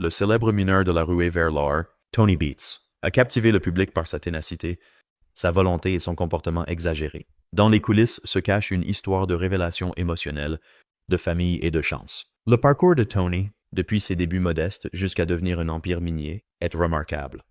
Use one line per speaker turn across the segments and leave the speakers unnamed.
le célèbre mineur de la ruée vers l'or, Tony Beats, a captivé le public par sa ténacité, sa volonté et son comportement exagéré. Dans les coulisses se cache une histoire de révélation émotionnelle, de famille et de chance. Le parcours de Tony, depuis ses débuts modestes jusqu'à devenir un empire minier, est remarquable.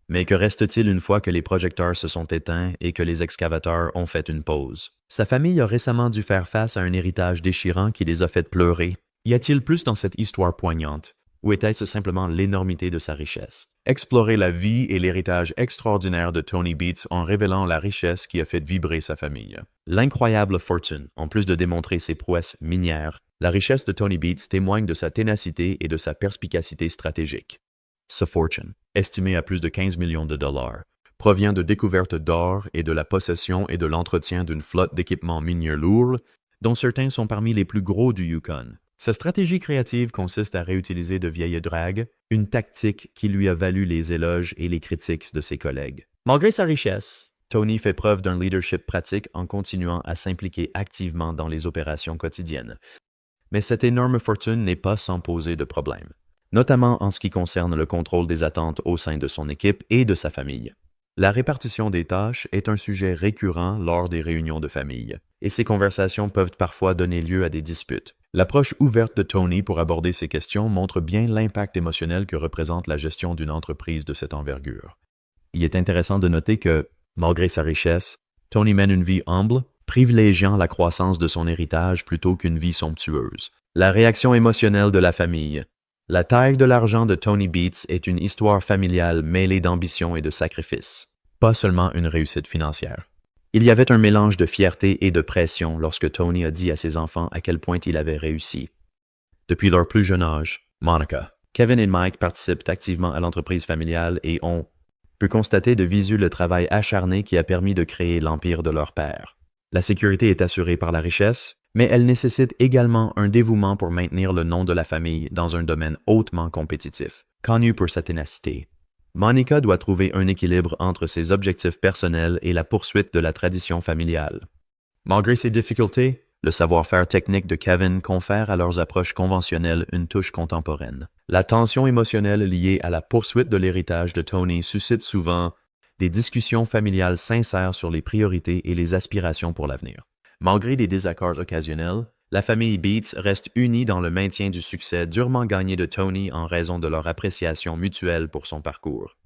Mais que reste-t-il une fois que les projecteurs se sont éteints et que les excavateurs ont fait une pause? Sa famille a récemment dû faire face à un héritage déchirant qui les a fait pleurer. Y a-t-il plus dans cette histoire poignante? Ou était-ce simplement l'énormité de sa richesse? Explorer la vie et l'héritage extraordinaire de Tony Beats en révélant la richesse qui a fait vibrer sa famille. L'incroyable fortune, en plus de démontrer ses prouesses minières, la richesse de Tony Beats témoigne de sa ténacité et de sa perspicacité stratégique. Sa fortune, estimée à plus de 15 millions de dollars, provient de découvertes d'or et de la possession et de l'entretien d'une flotte d'équipements miniers lourds, dont certains sont parmi les plus gros du Yukon. Sa stratégie créative consiste à réutiliser de vieilles dragues, une tactique qui lui a valu les éloges et les critiques de ses collègues. Malgré sa richesse, Tony fait preuve d'un leadership pratique en continuant à s'impliquer activement dans les opérations quotidiennes. Mais cette énorme fortune n'est pas sans poser de problèmes, notamment en ce qui concerne le contrôle des attentes au sein de son équipe et de sa famille. La répartition des tâches est un sujet récurrent lors des réunions de famille, et ces conversations peuvent parfois donner lieu à des disputes. L'approche ouverte de Tony pour aborder ces questions montre bien l'impact émotionnel que représente la gestion d'une entreprise de cette envergure. Il est intéressant de noter que, malgré sa richesse, Tony mène une vie humble, privilégiant la croissance de son héritage plutôt qu'une vie somptueuse. La réaction émotionnelle de la famille. La taille de l'argent de Tony Beats est une histoire familiale mêlée d'ambition et de sacrifice, pas seulement une réussite financière. Il y avait un mélange de fierté et de pression lorsque Tony a dit à ses enfants à quel point il avait réussi. Depuis leur plus jeune âge, Monica, Kevin et Mike participent activement à l'entreprise familiale et ont pu constater de visu le travail acharné qui a permis de créer l'empire de leur père. La sécurité est assurée par la richesse, mais elle nécessite également un dévouement pour maintenir le nom de la famille dans un domaine hautement compétitif, connu pour sa ténacité. Monica doit trouver un équilibre entre ses objectifs personnels et la poursuite de la tradition familiale. Malgré ces difficultés, le savoir-faire technique de Kevin confère à leurs approches conventionnelles une touche contemporaine. La tension émotionnelle liée à la poursuite de l'héritage de Tony suscite souvent des discussions familiales sincères sur les priorités et les aspirations pour l'avenir. Malgré des désaccords occasionnels, la famille Beats reste unie dans le maintien du succès durement gagné de Tony en raison de leur appréciation mutuelle pour son parcours.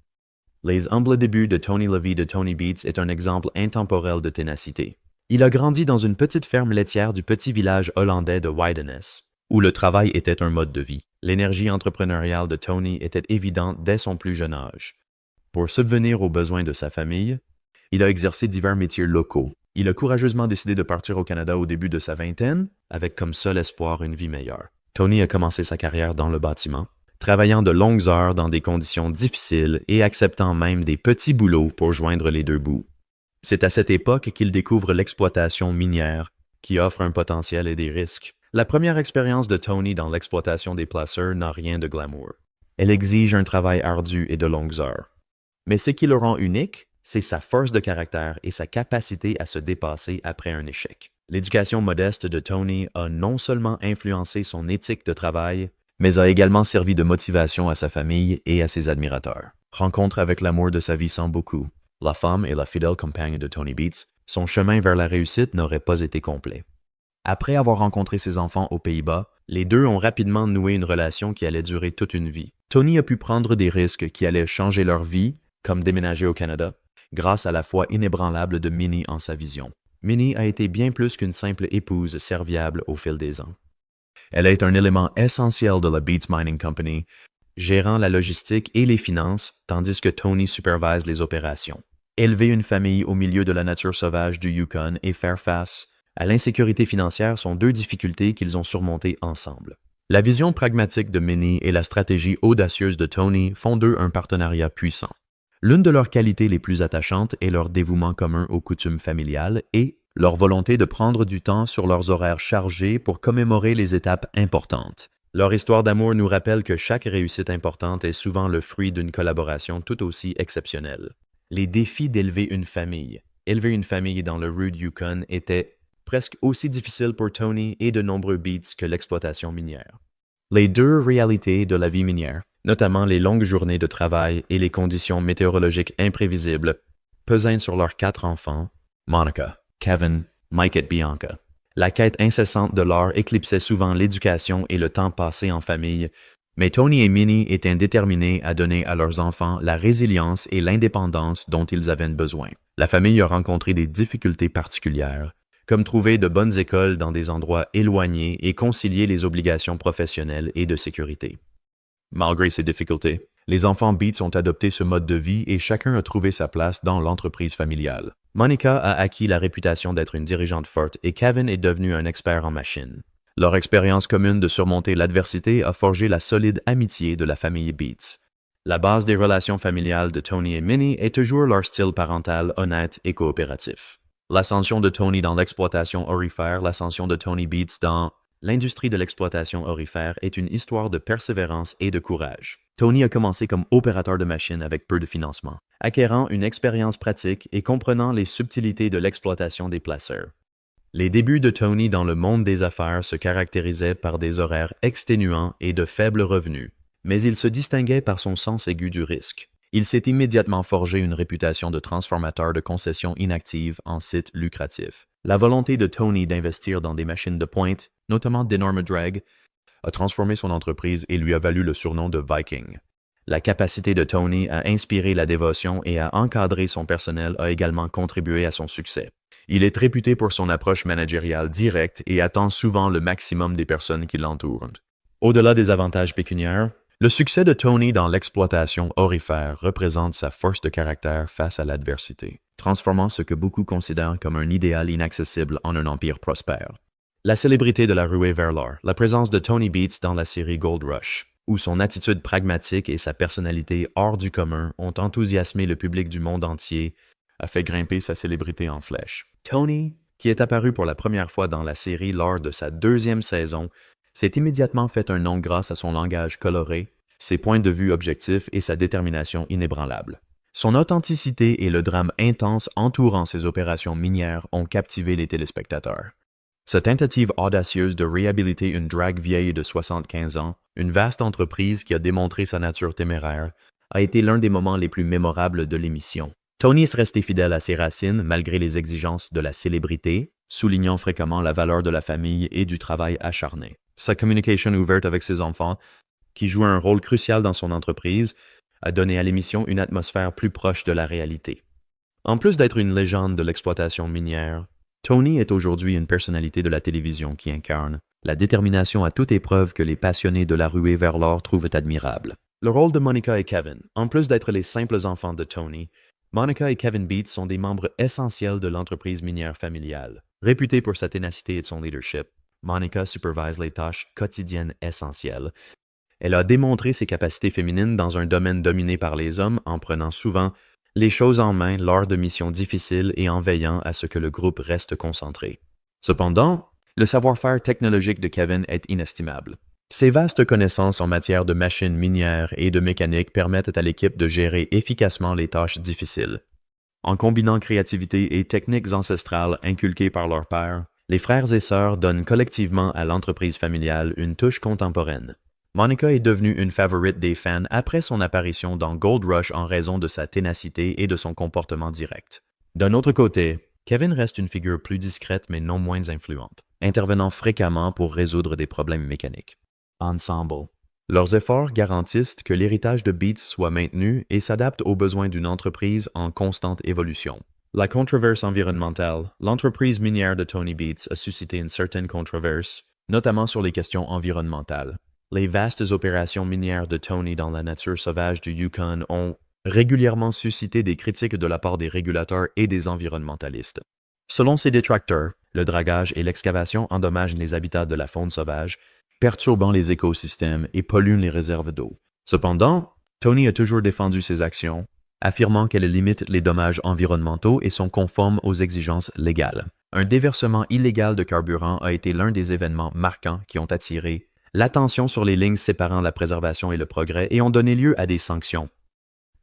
Les humbles débuts de Tony LaVie de Tony Beats est un exemple intemporel de ténacité. Il a grandi dans une petite ferme laitière du petit village hollandais de Widenes, où le travail était un mode de vie. L'énergie entrepreneuriale de Tony était évidente dès son plus jeune âge. Pour subvenir aux besoins de sa famille, il a exercé divers métiers locaux. Il a courageusement décidé de partir au Canada au début de sa vingtaine, avec comme seul espoir une vie meilleure. Tony a commencé sa carrière dans le bâtiment, travaillant de longues heures dans des conditions difficiles et acceptant même des petits boulots pour joindre les deux bouts. C'est à cette époque qu'il découvre l'exploitation minière, qui offre un potentiel et des risques. La première expérience de Tony dans l'exploitation des placeurs n'a rien de glamour. Elle exige un travail ardu et de longues heures. Mais ce qui le rend unique, c'est sa force de caractère et sa capacité à se dépasser après un échec. L'éducation modeste de Tony a non seulement influencé son éthique de travail, mais a également servi de motivation à sa famille et à ses admirateurs. Rencontre avec l'amour de sa vie sans beaucoup, la femme et la fidèle compagne de Tony Beats, son chemin vers la réussite n'aurait pas été complet. Après avoir rencontré ses enfants aux Pays-Bas, les deux ont rapidement noué une relation qui allait durer toute une vie. Tony a pu prendre des risques qui allaient changer leur vie, comme déménager au Canada, grâce à la foi inébranlable de Minnie en sa vision. Minnie a été bien plus qu'une simple épouse serviable au fil des ans. Elle est un élément essentiel de la Beats Mining Company, gérant la logistique et les finances, tandis que Tony supervise les opérations. Élever une famille au milieu de la nature sauvage du Yukon et faire face à l'insécurité financière sont deux difficultés qu'ils ont surmontées ensemble. La vision pragmatique de Minnie et la stratégie audacieuse de Tony font d'eux un partenariat puissant. L'une de leurs qualités les plus attachantes est leur dévouement commun aux coutumes familiales et leur volonté de prendre du temps sur leurs horaires chargés pour commémorer les étapes importantes. Leur histoire d'amour nous rappelle que chaque réussite importante est souvent le fruit d'une collaboration tout aussi exceptionnelle. Les défis d'élever une famille. Élever une famille dans le rude Yukon était presque aussi difficile pour Tony et de nombreux Beats que l'exploitation minière. Les deux réalités de la vie minière. notamment les longues journées de travail et les conditions météorologiques imprévisibles pesant sur leurs 4 enfants, Monica, Kevin, Mike et Bianca. La quête incessante de l'or éclipsait souvent l'éducation et le temps passé en famille, mais Tony et Minnie étaient déterminés à donner à leurs enfants la résilience et l'indépendance dont ils avaient besoin. La famille a rencontré des difficultés particulières, comme trouver de bonnes écoles dans des endroits éloignés et concilier les obligations professionnelles et de sécurité. Malgré ces difficultés, les enfants Beats ont adopté ce mode de vie et chacun a trouvé sa place dans l'entreprise familiale. Monica a acquis la réputation d'être une dirigeante forte et Kevin est devenu un expert en machines. Leur expérience commune de surmonter l'adversité a forgé la solide amitié de la famille Beats. La base des relations familiales de Tony et Minnie est toujours leur style parental honnête et coopératif. L'ascension de Tony dans l'exploitation aurifère, l'ascension de Tony Beats dans l'industrie de l'exploitation aurifère est une histoire de persévérance et de courage. Tony a commencé comme opérateur de machines avec peu de financement, acquérant une expérience pratique et comprenant les subtilités de l'exploitation des placeurs. Les débuts de Tony dans le monde des affaires se caractérisaient par des horaires exténuants et de faibles revenus, mais il se distinguait par son sens aigu du risque. Il s'est immédiatement forgé une réputation de transformateur de concessions inactives en sites lucratifs. La volonté de Tony d'investir dans des machines de pointe, notamment d'énormes drags, a transformé son entreprise et lui a valu le surnom de Viking. La capacité de Tony à inspirer la dévotion et à encadrer son personnel a également contribué à son succès. Il est réputé pour son approche managériale directe et attend souvent le maximum des personnes qui l'entourent. Au-delà des avantages pécuniaires, le succès de Tony dans l'exploitation aurifère représente sa force de caractère face à l'adversité, transformant ce que beaucoup considèrent comme un idéal inaccessible en un empire prospère. La célébrité de la ruée vers l'or, la présence de Tony Beats dans la série Gold Rush, où son attitude pragmatique et sa personnalité hors du commun ont enthousiasmé le public du monde entier, a fait grimper sa célébrité en flèche. Tony, qui est apparu pour la première fois dans la série lors de sa 2e saison, s'est immédiatement fait un nom grâce à son langage coloré, ses points de vue objectifs et sa détermination inébranlable. Son authenticité et le drame intense entourant ses opérations minières ont captivé les téléspectateurs. Sa tentative audacieuse de réhabiliter une drague vieille de 75 ans, une vaste entreprise qui a démontré sa nature téméraire, a été l'un des moments les plus mémorables de l'émission. Tony est resté fidèle à ses racines malgré les exigences de la célébrité, soulignant fréquemment la valeur de la famille et du travail acharné. Sa communication ouverte avec ses enfants, qui joue un rôle crucial dans son entreprise, a donné à l'émission une atmosphère plus proche de la réalité. En plus d'être une légende de l'exploitation minière, Tony est aujourd'hui une personnalité de la télévision qui incarne la détermination à toute épreuve que les passionnés de la ruée vers l'or trouvent admirable. Le rôle de Monica et Kevin, en plus d'être les simples enfants de Tony, Monica et Kevin Beats sont des membres essentiels de l'entreprise minière familiale. Réputée pour sa ténacité et son leadership, Monica supervise les tâches quotidiennes essentielles. Elle a démontré ses capacités féminines dans un domaine dominé par les hommes en prenant souvent les choses en main lors de missions difficiles et en veillant à ce que le groupe reste concentré. Cependant, le savoir-faire technologique de Kevin est inestimable. Ses vastes connaissances en matière de machines minières et de mécanique permettent à l'équipe de gérer efficacement les tâches difficiles. En combinant créativité et techniques ancestrales inculquées par leur père, les frères et sœurs donnent collectivement à l'entreprise familiale une touche contemporaine. Monica est devenue une favorite des fans après son apparition dans Gold Rush en raison de sa ténacité et de son comportement direct. D'un autre côté, Kevin reste une figure plus discrète mais non moins influente, intervenant fréquemment pour résoudre des problèmes mécaniques. Ensemble. Leurs efforts garantissent que l'héritage de Beats soit maintenu et s'adapte aux besoins d'une entreprise en constante évolution. La controverse environnementale. L'entreprise minière de Tony Beats a suscité une certaine controverse, notamment sur les questions environnementales. Les vastes opérations minières de Tony dans la nature sauvage du Yukon ont régulièrement suscité des critiques de la part des régulateurs et des environnementalistes. Selon ses détracteurs, le dragage et l'excavation endommagent les habitats de la faune sauvage, perturbant les écosystèmes et polluent les réserves d'eau. Cependant, Tony a toujours défendu ses actions, affirmant qu'elles limitent les dommages environnementaux et sont conformes aux exigences légales. Un déversement illégal de carburant a été l'un des événements marquants qui ont attiré l'attention sur les lignes séparant la préservation et le progrès et ont donné lieu à des sanctions.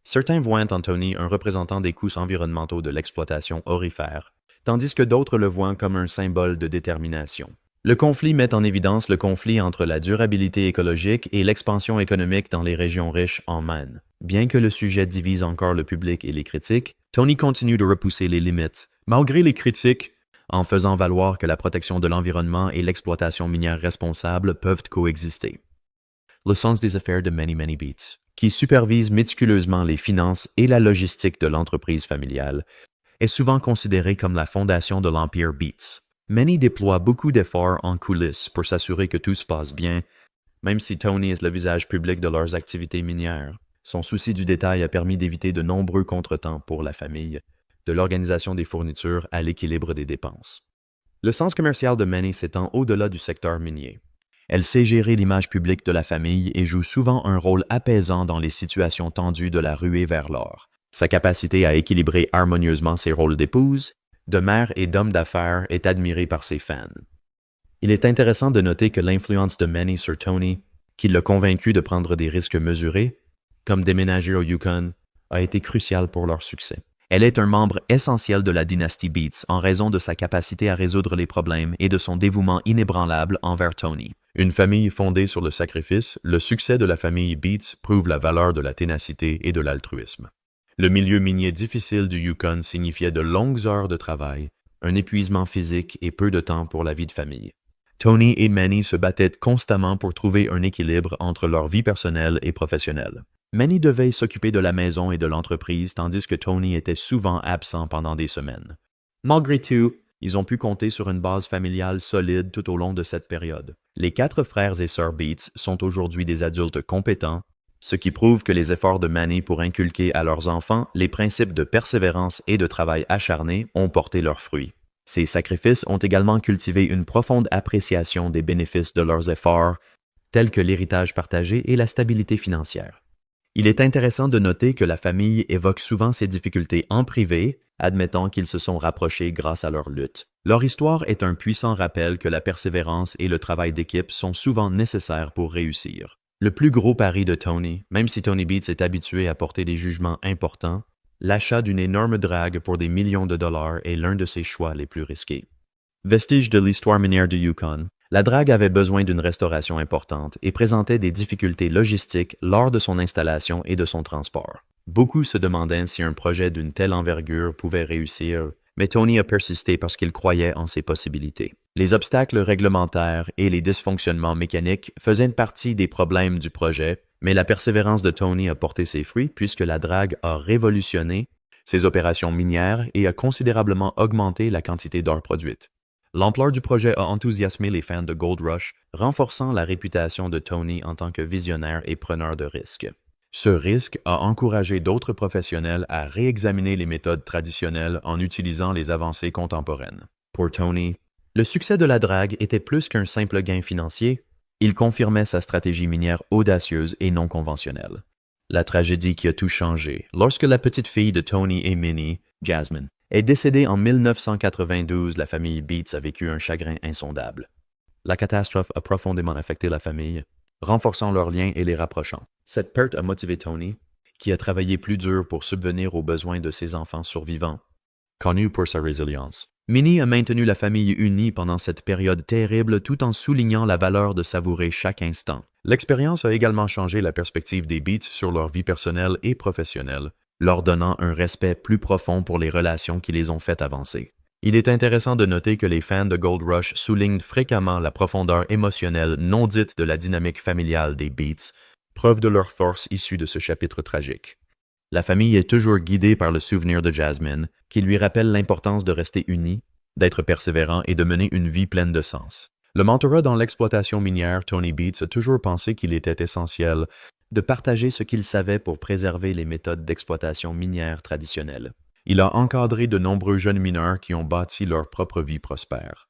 Certains voient en Tony un représentant des coûts environnementaux de l'exploitation aurifère, tandis que d'autres le voient comme un symbole de détermination. Le conflit met en évidence le conflit entre la durabilité écologique et l'expansion économique dans les régions riches en Maine. Bien que le sujet divise encore le public et les critiques, Tony continue de repousser les limites, malgré les critiques, en faisant valoir que la protection de l'environnement et l'exploitation minière responsable peuvent coexister. Le sens des affaires de Many Many Beats, qui supervise méticuleusement les finances et la logistique de l'entreprise familiale, est souvent considéré comme la fondation de l'Empire Beats. Many déploie beaucoup d'efforts en coulisses pour s'assurer que tout se passe bien, même si Tony est le visage public de leurs activités minières. Son souci du détail a permis d'éviter de nombreux contretemps pour la famille, de l'organisation des fournitures à l'équilibre des dépenses. Le sens commercial de Many s'étend au-delà du secteur minier. Elle sait gérer l'image publique de la famille et joue souvent un rôle apaisant dans les situations tendues de la ruée vers l'or. Sa capacité à équilibrer harmonieusement ses rôles d'épouse, de mère et d'homme d'affaires est admirée par ses fans. Il est intéressant de noter que l'influence de Many sur Tony, qui l'a convaincu de prendre des risques mesurés, comme déménager au Yukon, a été cruciale pour leur succès. Elle est un membre essentiel de la dynastie Beats en raison de sa capacité à résoudre les problèmes et de son dévouement inébranlable envers Tony. Une famille fondée sur le sacrifice, le succès de la famille Beats prouve la valeur de la ténacité et de l'altruisme. Le milieu minier difficile du Yukon signifiait de longues heures de travail, un épuisement physique et peu de temps pour la vie de famille. Tony et Many se battaient constamment pour trouver un équilibre entre leur vie personnelle et professionnelle. Many devait s'occuper de la maison et de l'entreprise tandis que Tony était souvent absent pendant des semaines. Malgré tout, ils ont pu compter sur une base familiale solide tout au long de cette période. Les 4 frères et sœurs Beats sont aujourd'hui des adultes compétents, ce qui prouve que les efforts de Many pour inculquer à leurs enfants les principes de persévérance et de travail acharné ont porté leurs fruits. Ces sacrifices ont également cultivé une profonde appréciation des bénéfices de leurs efforts, tels que l'héritage partagé et la stabilité financière. Il est intéressant de noter que la famille évoque souvent ces difficultés en privé, admettant qu'ils se sont rapprochés grâce à leur lutte. Leur histoire est un puissant rappel que la persévérance et le travail d'équipe sont souvent nécessaires pour réussir. Le plus gros pari de Tony, même si Tony Beats est habitué à porter des jugements importants, l'achat d'une énorme drague pour des millions de dollars est l'un de ses choix les plus risqués. Vestige de l'histoire minière du Yukon, la drague avait besoin d'une restauration importante et présentait des difficultés logistiques lors de son installation et de son transport. Beaucoup se demandaient si un projet d'une telle envergure pouvait réussir, mais Tony a persisté parce qu'il croyait en ses possibilités. Les obstacles réglementaires et les dysfonctionnements mécaniques faisaient partie des problèmes du projet, mais la persévérance de Tony a porté ses fruits puisque la drague a révolutionné ses opérations minières et a considérablement augmenté la quantité d'or produite. L'ampleur du projet a enthousiasmé les fans de Gold Rush, renforçant la réputation de Tony en tant que visionnaire et preneur de risques. Ce risque a encouragé d'autres professionnels à réexaminer les méthodes traditionnelles en utilisant les avancées contemporaines. Pour Tony, le succès de la drague était plus qu'un simple gain financier, il confirmait sa stratégie minière audacieuse et non conventionnelle. La tragédie qui a tout changé, lorsque la petite fille de Tony et Minnie, Jasmine, est décédée en 1992, la famille Beats a vécu un chagrin insondable. La catastrophe a profondément affecté la famille, renforçant leurs liens et les rapprochant. Cette perte a motivé Tony, qui a travaillé plus dur pour subvenir aux besoins de ses enfants survivants, connu pour sa résilience. Minnie a maintenu la famille unie pendant cette période terrible tout en soulignant la valeur de savourer chaque instant. L'expérience a également changé la perspective des Beats sur leur vie personnelle et professionnelle, leur donnant un respect plus profond pour les relations qui les ont fait avancer. Il est intéressant de noter que les fans de Gold Rush soulignent fréquemment la profondeur émotionnelle non dite de la dynamique familiale des Beats, preuve de leur force issue de ce chapitre tragique. La famille est toujours guidée par le souvenir de Jasmine, qui lui rappelle l'importance de rester unis, d'être persévérant et de mener une vie pleine de sens. Le mentorat dans l'exploitation minière, Tony Beats a toujours pensé qu'il était essentiel de partager ce qu'il savait pour préserver les méthodes d'exploitation minière traditionnelles. Il a encadré de nombreux jeunes mineurs qui ont bâti leur propre vie prospère.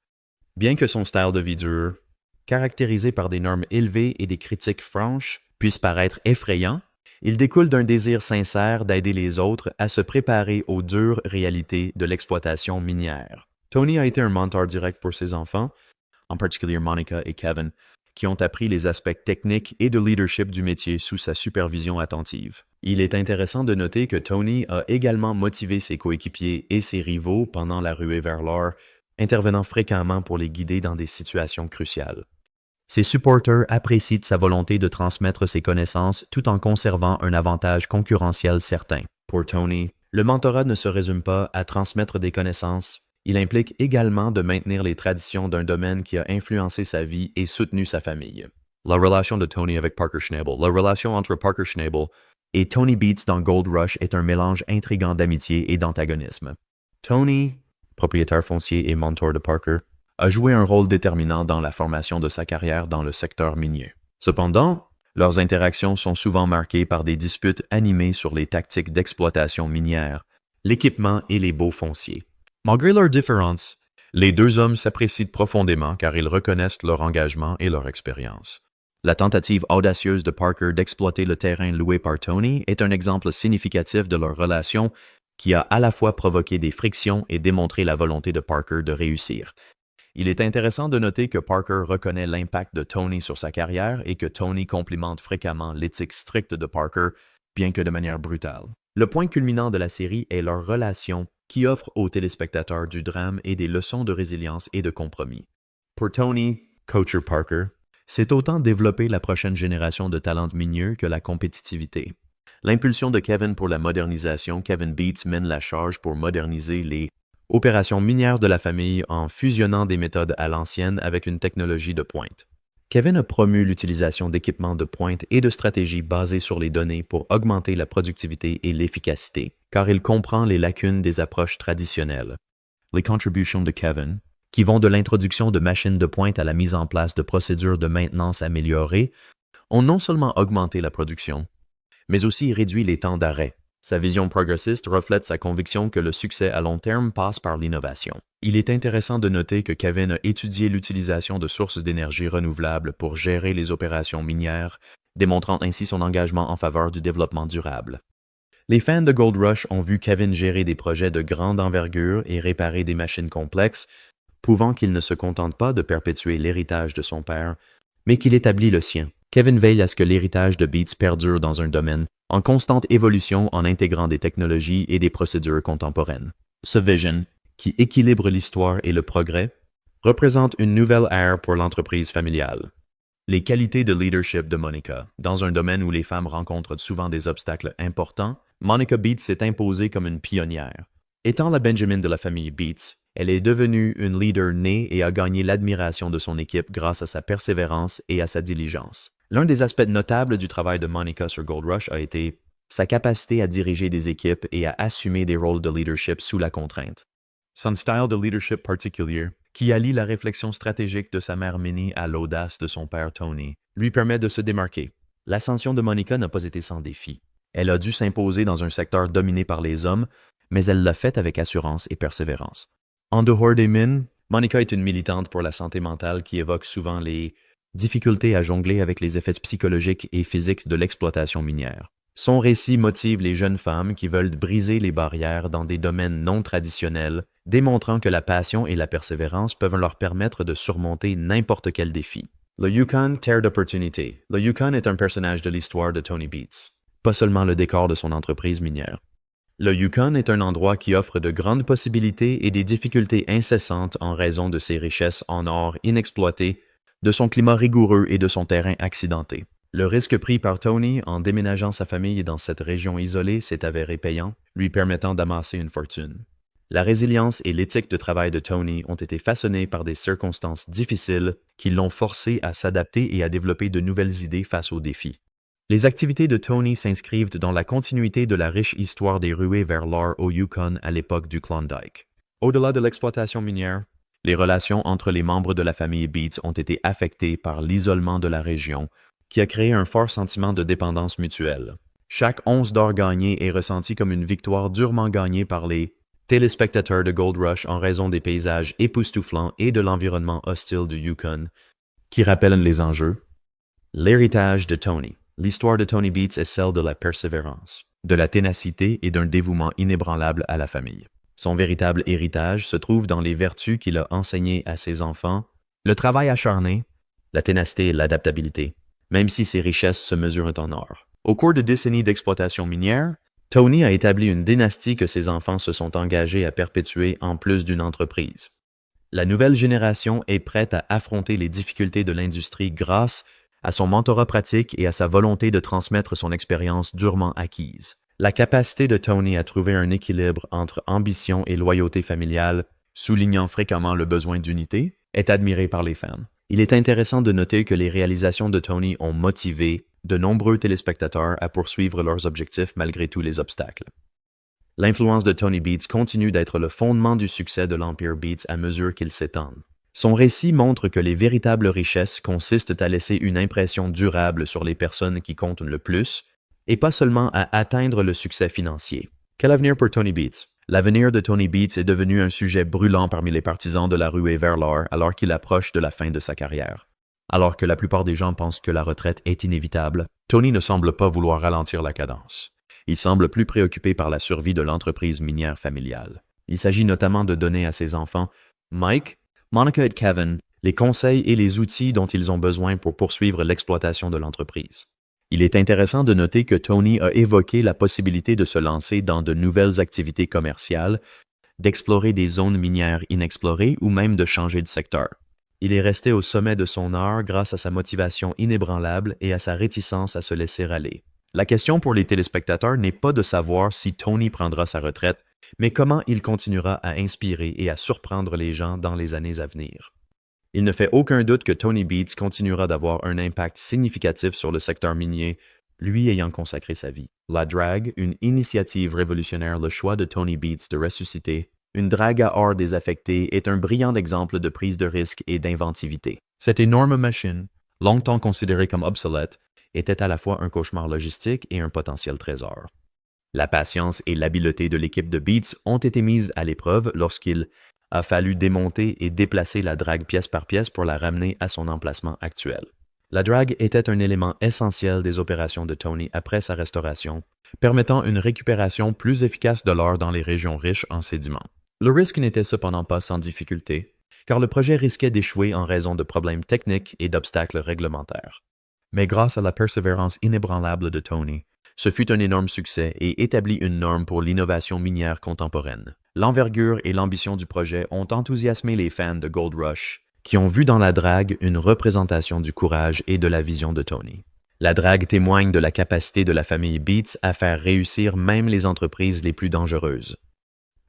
Bien que son style de vie dur, caractérisé par des normes élevées et des critiques franches, puisse paraître effrayant, il découle d'un désir sincère d'aider les autres à se préparer aux dures réalités de l'exploitation minière. Tony a été un mentor direct pour ses enfants, en particulier Monica et Kevin, qui ont appris les aspects techniques et de leadership du métier sous sa supervision attentive. Il est intéressant de noter que Tony a également motivé ses coéquipiers et ses rivaux pendant la ruée vers l'or intervenant fréquemment pour les guider dans des situations cruciales. Ses supporters apprécient sa volonté de transmettre ses connaissances tout en conservant un avantage concurrentiel certain. Pour Tony, le mentorat ne se résume pas à transmettre des connaissances, il implique également de maintenir les traditions d'un domaine qui a influencé sa vie et soutenu sa famille. La relation de Tony avec Parker Schnabel. La relation entre Parker Schnabel et Tony Beets dans Gold Rush est un mélange intrigant d'amitié et d'antagonisme. Tony, propriétaire foncier et mentor de Parker, a joué un rôle déterminant dans la formation de sa carrière dans le secteur minier. Cependant, leurs interactions sont souvent marquées par des disputes animées sur les tactiques d'exploitation minière, l'équipement et les baux fonciers. Malgré leurs différences, les deux hommes s'apprécient profondément car ils reconnaissent leur engagement et leur expérience. La tentative audacieuse de Parker d'exploiter le terrain loué par Tony est un exemple significatif de leur relation qui a à la fois provoqué des frictions et démontré la volonté de Parker de réussir. Il est intéressant de noter que Parker reconnaît l'impact de Tony sur sa carrière et que Tony complimente fréquemment l'éthique stricte de Parker, bien que de manière brutale. Le point culminant de la série est leur relation qui offre aux téléspectateurs du drame et des leçons de résilience et de compromis. Pour Tony, coacher Parker, c'est autant développer la prochaine génération de talents miniers que la compétitivité. L'impulsion de Kevin pour la modernisation, Kevin Beets mène la charge pour moderniser les opérations minières de la famille en fusionnant des méthodes à l'ancienne avec une technologie de pointe. Kevin a promu l'utilisation d'équipements de pointe et de stratégies basées sur les données pour augmenter la productivité et l'efficacité, car il comprend les lacunes des approches traditionnelles. Les contributions de Kevin, qui vont de l'introduction de machines de pointe à la mise en place de procédures de maintenance améliorées, ont non seulement augmenté la production, mais aussi réduit les temps d'arrêt. Sa vision progressiste reflète sa conviction que le succès à long terme passe par l'innovation. Il est intéressant de noter que Kevin a étudié l'utilisation de sources d'énergie renouvelables pour gérer les opérations minières, démontrant ainsi son engagement en faveur du développement durable. Les fans de Gold Rush ont vu Kevin gérer des projets de grande envergure et réparer des machines complexes, prouvant qu'il ne se contente pas de perpétuer l'héritage de son père, mais qu'il établit le sien. Kevin veille à ce que l'héritage de Beets perdure dans un domaine en constante évolution en intégrant des technologies et des procédures contemporaines. Ce vision, qui équilibre l'histoire et le progrès, représente une nouvelle ère pour l'entreprise familiale. Les qualités de leadership de Monica. Dans un domaine où les femmes rencontrent souvent des obstacles importants, Monica Beets s'est imposée comme une pionnière. Étant la Benjamin de la famille Beets, elle est devenue une leader née et a gagné l'admiration de son équipe grâce à sa persévérance et à sa diligence. L'un des aspects notables du travail de Monica sur Gold Rush a été sa capacité à diriger des équipes et à assumer des rôles de leadership sous la contrainte. Son style de leadership particulier, qui allie la réflexion stratégique de sa mère Minnie à l'audace de son père Tony, lui permet de se démarquer. L'ascension de Monica n'a pas été sans défi. Elle a dû s'imposer dans un secteur dominé par les hommes, mais elle l'a fait avec assurance et persévérance. En dehors des mines, Monica est une militante pour la santé mentale qui évoque souvent les difficultés à jongler avec les effets psychologiques et physiques de l'exploitation minière. Son récit motive les jeunes femmes qui veulent briser les barrières dans des domaines non traditionnels, démontrant que la passion et la persévérance peuvent leur permettre de surmonter n'importe quel défi. Le Yukon, terre d'opportunité. Le Yukon est un personnage de l'histoire de Tony Beets, pas seulement le décor de son entreprise minière. Le Yukon est un endroit qui offre de grandes possibilités et des difficultés incessantes en raison de ses richesses en or inexploitées, de son climat rigoureux et de son terrain accidenté. Le risque pris par Tony en déménageant sa famille dans cette région isolée s'est avéré payant, lui permettant d'amasser une fortune. La résilience et l'éthique de travail de Tony ont été façonnées par des circonstances difficiles qui l'ont forcé à s'adapter et à développer de nouvelles idées face aux défis. Les activités de Tony s'inscrivent dans la continuité de la riche histoire des ruées vers l'or au Yukon à l'époque du Klondike. Au-delà de l'exploitation minière, les relations entre les membres de la famille Beets ont été affectées par l'isolement de la région, qui a créé un fort sentiment de dépendance mutuelle. Chaque once d'or gagnée est ressentie comme une victoire durement gagnée par les téléspectateurs de Gold Rush en raison des paysages époustouflants et de l'environnement hostile du Yukon, qui rappellent les enjeux. L'héritage de Tony. L'histoire de Tony Beets est celle de la persévérance, de la ténacité et d'un dévouement inébranlable à la famille. Son véritable héritage se trouve dans les vertus qu'il a enseignées à ses enfants, le travail acharné, la ténacité et l'adaptabilité, même si ses richesses se mesurent en or. Au cours de décennies d'exploitation minière, Tony a établi une dynastie que ses enfants se sont engagés à perpétuer en plus d'une entreprise. La nouvelle génération est prête à affronter les difficultés de l'industrie grâce à son mentorat pratique et à sa volonté de transmettre son expérience durement acquise. La capacité de Tony à trouver un équilibre entre ambition et loyauté familiale, soulignant fréquemment le besoin d'unité, est admirée par les fans. Il est intéressant de noter que les réalisations de Tony ont motivé de nombreux téléspectateurs à poursuivre leurs objectifs malgré tous les obstacles. L'influence de Tony Beats continue d'être le fondement du succès de l'Empire Beats à mesure qu'il s'étend. Son récit montre que les véritables richesses consistent à laisser une impression durable sur les personnes qui comptent le plus, et pas seulement à atteindre le succès financier. Quel avenir pour Tony Beats? L'avenir de Tony Beats est devenu un sujet brûlant parmi les partisans de la ruée vers l'or alors qu'il approche de la fin de sa carrière. Alors que la plupart des gens pensent que la retraite est inévitable, Tony ne semble pas vouloir ralentir la cadence. Il semble plus préoccupé par la survie de l'entreprise minière familiale. Il s'agit notamment de donner à ses enfants, Mike, Monica et Kevin, les conseils et les outils dont ils ont besoin pour poursuivre l'exploitation de l'entreprise. Il est intéressant de noter que Tony a évoqué la possibilité de se lancer dans de nouvelles activités commerciales, d'explorer des zones minières inexplorées ou même de changer de secteur. Il est resté au sommet de son art grâce à sa motivation inébranlable et à sa réticence à se laisser aller. La question pour les téléspectateurs n'est pas de savoir si Tony prendra sa retraite, mais comment il continuera à inspirer et à surprendre les gens dans les années à venir. Il ne fait aucun doute que Tony Beats continuera d'avoir un impact significatif sur le secteur minier, lui ayant consacré sa vie. La drague, une initiative révolutionnaire, le choix de Tony Beats de ressusciter une drague à or désaffectée est un brillant exemple de prise de risque et d'inventivité. Cette énorme machine, longtemps considérée comme obsolète, était à la fois un cauchemar logistique et un potentiel trésor. La patience et l'habileté de l'équipe de Beats ont été mises à l'épreuve lorsqu'il a fallu démonter et déplacer la drague pièce par pièce pour la ramener à son emplacement actuel. La drague était un élément essentiel des opérations de Tony après sa restauration, permettant une récupération plus efficace de l'or dans les régions riches en sédiments. Le risque n'était cependant pas sans difficulté, car le projet risquait d'échouer en raison de problèmes techniques et d'obstacles réglementaires. Mais grâce à la persévérance inébranlable de Tony, ce fut un énorme succès et établit une norme pour l'innovation minière contemporaine. L'envergure et l'ambition du projet ont enthousiasmé les fans de Gold Rush, qui ont vu dans la drague une représentation du courage et de la vision de Tony. La drague témoigne de la capacité de la famille Beats à faire réussir même les entreprises les plus dangereuses.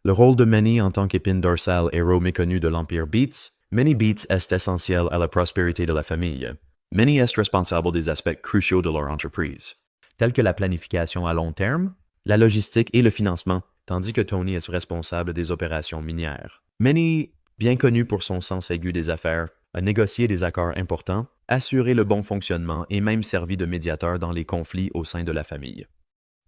Le rôle de Manny en tant qu'épine dorsale héros méconnu de l'Empire Beats, Manny Beats est essentiel à la prospérité de la famille. Manny est responsable des aspects cruciaux de leur entreprise, tels que la planification à long terme, la logistique et le financement, tandis que Tony est responsable des opérations minières. Manny, bien connu pour son sens aigu des affaires, a négocié des accords importants, assuré le bon fonctionnement et même servi de médiateur dans les conflits au sein de la famille.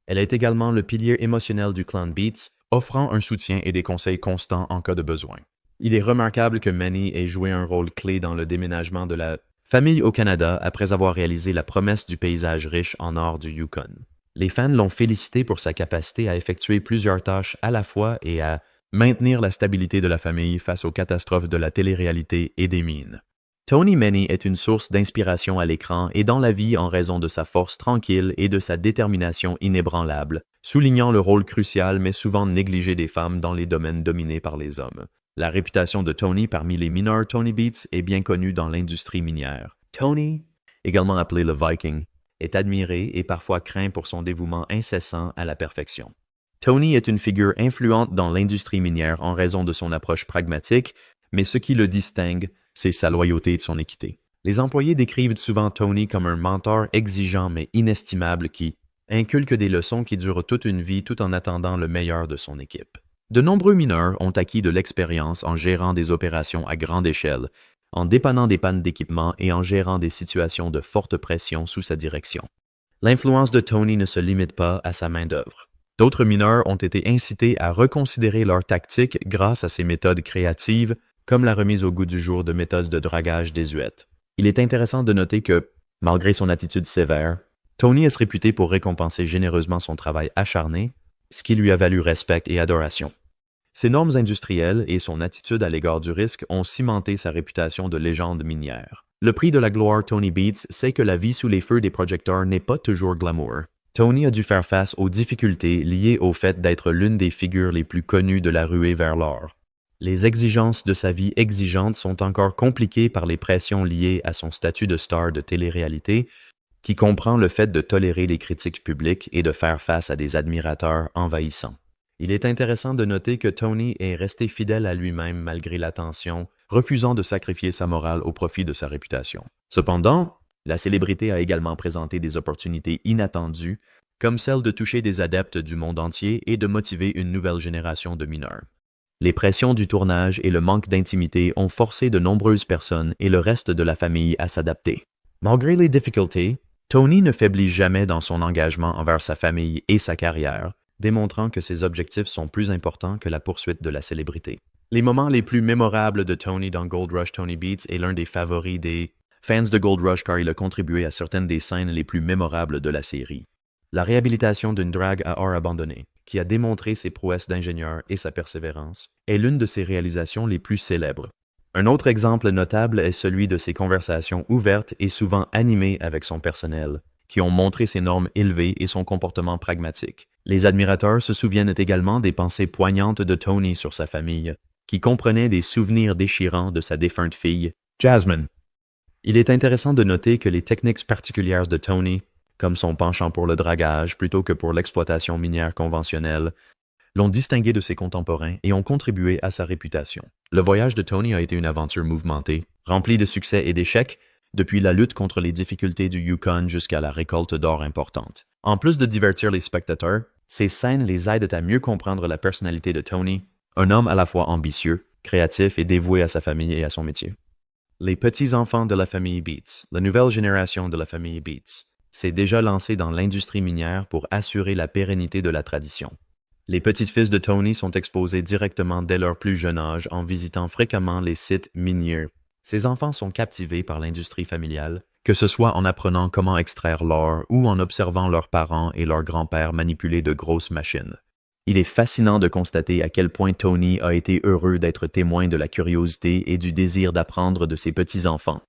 Elle est également le pilier émotionnel du clan Beats, offrant un soutien et des conseils constants en cas de besoin. Il est remarquable que Manny ait joué un rôle clé dans le déménagement de la famille au Canada après avoir réalisé la promesse du paysage riche en or du Yukon. Les fans l'ont félicité pour sa capacité à effectuer plusieurs tâches à la fois et à maintenir la stabilité de la famille face aux catastrophes de la télé-réalité et des mines. Tony Manny est une source d'inspiration à l'écran et dans la vie en raison de sa force tranquille et de sa détermination inébranlable, soulignant le rôle crucial mais souvent négligé des femmes dans les domaines dominés par les hommes. La réputation de Tony parmi les mineurs Tony Beats est bien connue dans l'industrie minière. Tony, également appelé le Viking, est admiré et parfois craint pour son dévouement incessant à la perfection. Tony est une figure influente dans l'industrie minière en raison de son approche pragmatique, mais ce qui le distingue, c'est sa loyauté et son équité. Les employés décrivent souvent Tony comme un mentor exigeant mais inestimable qui inculque des leçons qui durent toute une vie tout en attendant le meilleur de son équipe. De nombreux mineurs ont acquis de l'expérience en gérant des opérations à grande échelle, en dépannant des pannes d'équipement et en gérant des situations de forte pression sous sa direction. L'influence de Tony ne se limite pas à sa main-d'œuvre. D'autres mineurs ont été incités à reconsidérer leurs tactiques grâce à ses méthodes créatives, comme la remise au goût du jour de méthodes de dragage désuètes. Il est intéressant de noter que, malgré son attitude sévère, Tony est réputé pour récompenser généreusement son travail acharné, ce qui lui a valu respect et adoration. Ses normes industrielles et son attitude à l'égard du risque ont cimenté sa réputation de légende minière. Le prix de la gloire Tony Beats sait que la vie sous les feux des projecteurs n'est pas toujours glamour. Tony a dû faire face aux difficultés liées au fait d'être l'une des figures les plus connues de la ruée vers l'or. Les exigences de sa vie exigeante sont encore compliquées par les pressions liées à son statut de star de télé-réalité, qui comprend le fait de tolérer les critiques publiques et de faire face à des admirateurs envahissants. Il est intéressant de noter que Tony est resté fidèle à lui-même malgré l'attention, refusant de sacrifier sa morale au profit de sa réputation. Cependant, la célébrité a également présenté des opportunités inattendues, comme celle de toucher des adeptes du monde entier et de motiver une nouvelle génération de mineurs. Les pressions du tournage et le manque d'intimité ont forcé de nombreuses personnes et le reste de la famille à s'adapter. Malgré les difficultés, Tony ne faiblit jamais dans son engagement envers sa famille et sa carrière, démontrant que ses objectifs sont plus importants que la poursuite de la célébrité. Les moments les plus mémorables de Tony dans Gold Rush Tony Beats est l'un des favoris des fans de Gold Rush car il a contribué à certaines des scènes les plus mémorables de la série. La réhabilitation d'une drague à or abandonnée, qui a démontré ses prouesses d'ingénieur et sa persévérance, est l'une de ses réalisations les plus célèbres. Un autre exemple notable est celui de ses conversations ouvertes et souvent animées avec son personnel, qui ont montré ses normes élevées et son comportement pragmatique. Les admirateurs se souviennent également des pensées poignantes de Tony sur sa famille, qui comprenaient des souvenirs déchirants de sa défunte fille, Jasmine. Il est intéressant de noter que les techniques particulières de Tony, comme son penchant pour le dragage plutôt que pour l'exploitation minière conventionnelle, l'ont distingué de ses contemporains et ont contribué à sa réputation. Le voyage de Tony a été une aventure mouvementée, remplie de succès et d'échecs, depuis la lutte contre les difficultés du Yukon jusqu'à la récolte d'or importante. En plus de divertir les spectateurs, ces scènes les aident à mieux comprendre la personnalité de Tony, un homme à la fois ambitieux, créatif et dévoué à sa famille et à son métier. Les petits-enfants de la famille Beats, la nouvelle génération de la famille Beats, s'est déjà lancé dans l'industrie minière pour assurer la pérennité de la tradition. Les petits-fils de Tony sont exposés directement dès leur plus jeune âge en visitant fréquemment les sites miniers. Ces enfants sont captivés par l'industrie familiale, que ce soit en apprenant comment extraire l'or ou en observant leurs parents et leurs grands-pères manipuler de grosses machines. Il est fascinant de constater à quel point Tony a été heureux d'être témoin de la curiosité et du désir d'apprendre de ses petits-enfants.